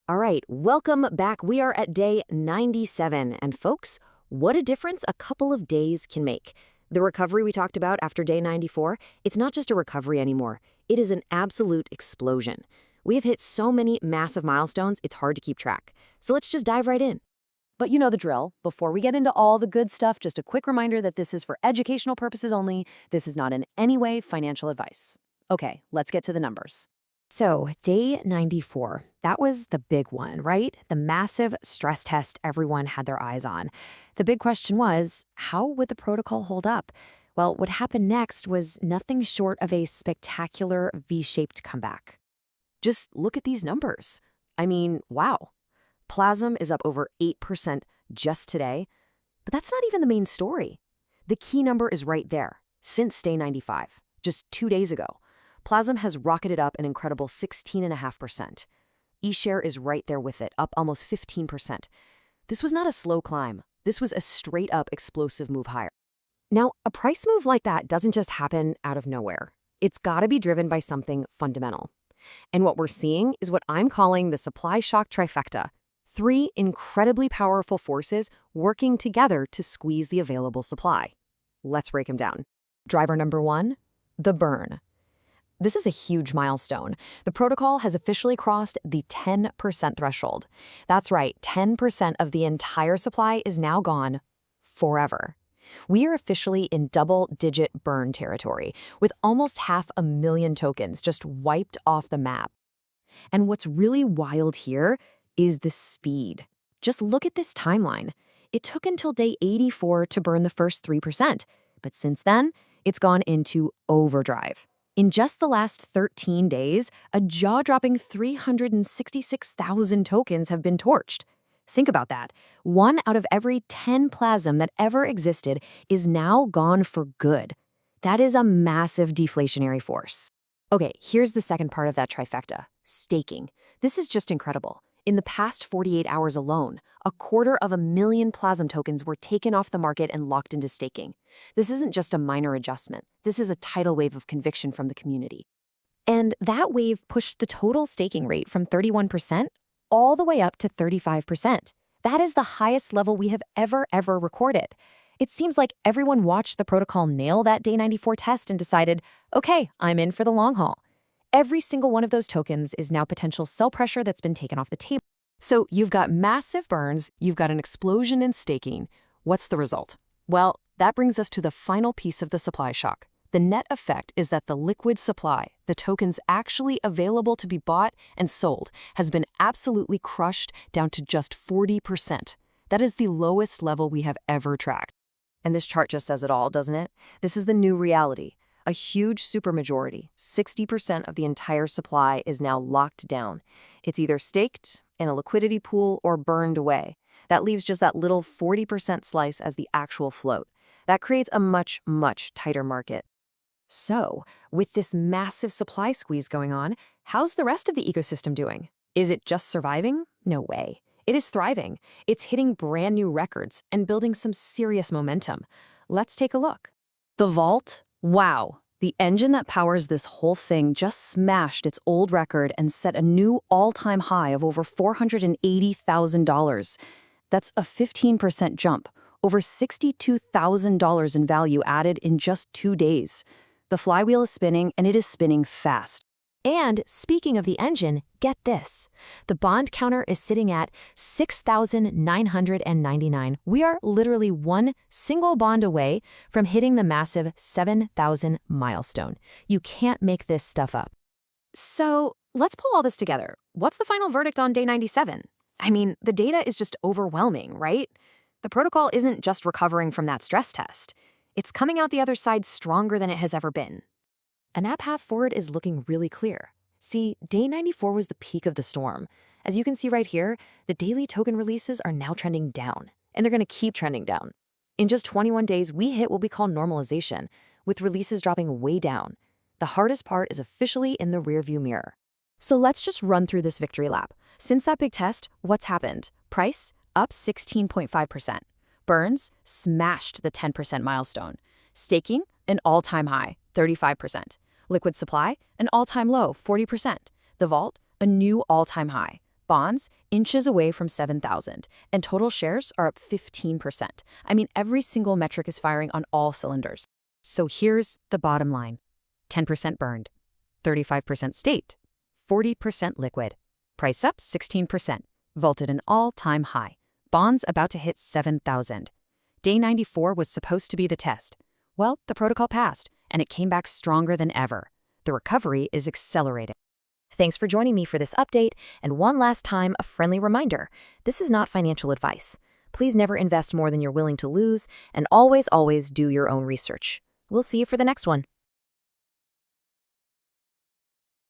All right, welcome back. We are at day 97. And folks, what a difference a couple of days can make. The recovery we talked about after day 94, it's not just a recovery anymore. It is an absolute explosion. We have hit so many massive milestones, it's hard to keep track. So let's just dive right in. But you know the drill. Before we get into all the good stuff, just a quick reminder that this is for educational purposes only. This is not in any way financial advice. Okay, let's get to the numbers. So, day 94, that was the big one, right? The massive stress test everyone had their eyes on. The big question was, how would the protocol hold up? Well, what happened next was nothing short of a spectacular V-shaped comeback. Just look at these numbers. I mean, wow. PLAZM is up over 8% just today, but that's not even the main story. The key number is right there, since day 95, just 2 days ago. PLAZM has rocketed up an incredible 16.5%. E-share is right there with it, up almost 15%. This was not a slow climb. This was a straight-up explosive move higher. Now, a price move like that doesn't just happen out of nowhere. It's got to be driven by something fundamental. And what we're seeing is what I'm calling the supply shock trifecta. 3 incredibly powerful forces working together to squeeze the available supply. Let's break them down. Driver number 1, the burn. This is a huge milestone. The protocol has officially crossed the 10% threshold. That's right, 10% of the entire supply is now gone forever. We are officially in double-digit burn territory, with almost 500,000 tokens just wiped off the map. And what's really wild here is the speed. Just look at this timeline. It took until day 84 to burn the first 3%, but since then, it's gone into overdrive. In just the last 13 days, a jaw-dropping 366,000 tokens have been torched. Think about that. 1 out of every 10 PLAZM that ever existed is now gone for good. That is a massive deflationary force. Okay, here's the second part of that trifecta, staking. This is just incredible. In the past 48 hours alone, 250,000 PLAZM tokens were taken off the market and locked into staking. This isn't just a minor adjustment. This is a tidal wave of conviction from the community. And that wave pushed the total staking rate from 31% all the way up to 35%. That is the highest level we have ever recorded. It seems like everyone watched the protocol nail that day 94 test and decided, okay, I'm in for the long haul. Every single one of those tokens is now potential sell pressure that's been taken off the table. So you've got massive burns, you've got an explosion in staking. What's the result? Well, that brings us to the final piece of the supply shock. The net effect is that the liquid supply, the tokens actually available to be bought and sold, has been absolutely crushed down to just 40%. That is the lowest level we have ever tracked. And this chart just says it all, doesn't it? This is the new reality. A huge supermajority, 60% of the entire supply, is now locked down. It's either staked in a liquidity pool or burned away. That leaves just that little 40% slice as the actual float. That creates a much tighter market. So, with this massive supply squeeze going on, how's the rest of the ecosystem doing? Is it just surviving? No way. It is thriving. It's hitting brand new records and building some serious momentum. Let's take a look. The vault? Wow, the engine that powers this whole thing just smashed its old record and set a new all-time high of over $480,000. That's a 15% jump, over $62,000 in value added in just 2 days. The flywheel is spinning, and it is spinning fast. And speaking of the engine, get this. The bond counter is sitting at 6,999. We are literally one single bond away from hitting the massive 7,000 milestone. You can't make this stuff up. So let's pull all this together. What's the final verdict on day 97? I mean, the data is just overwhelming, right? The protocol isn't just recovering from that stress test. It's coming out the other side stronger than it has ever been. An app path forward is looking really clear. See, day 94 was the peak of the storm. As you can see right here, the daily token releases are now trending down, and they're going to keep trending down. In just 21 days, we hit what we call normalization, with releases dropping way down. The hardest part is officially in the rearview mirror. So let's just run through this victory lap. Since that big test, what's happened? Price, up 16.5%. Burns, smashed the 10% milestone. Staking, an all-time high, 35%. Liquid supply, an all-time low, 40%. The vault, a new all-time high, Bonds, inches away from 7,000, and total shares are up 15%. I mean, every single metric is firing on all cylinders. So here's the bottom line. 10% burned, 35% staked, 40% liquid. Price up 16%, vaulted an all-time high. Bonds about to hit 7,000. Day 94 was supposed to be the test. Well, the protocol passed, and it came back stronger than ever. The recovery is accelerating. Thanks for joining me for this update, and one last time, a friendly reminder. This is not financial advice. Please never invest more than you're willing to lose, and always do your own research. We'll see you for the next one.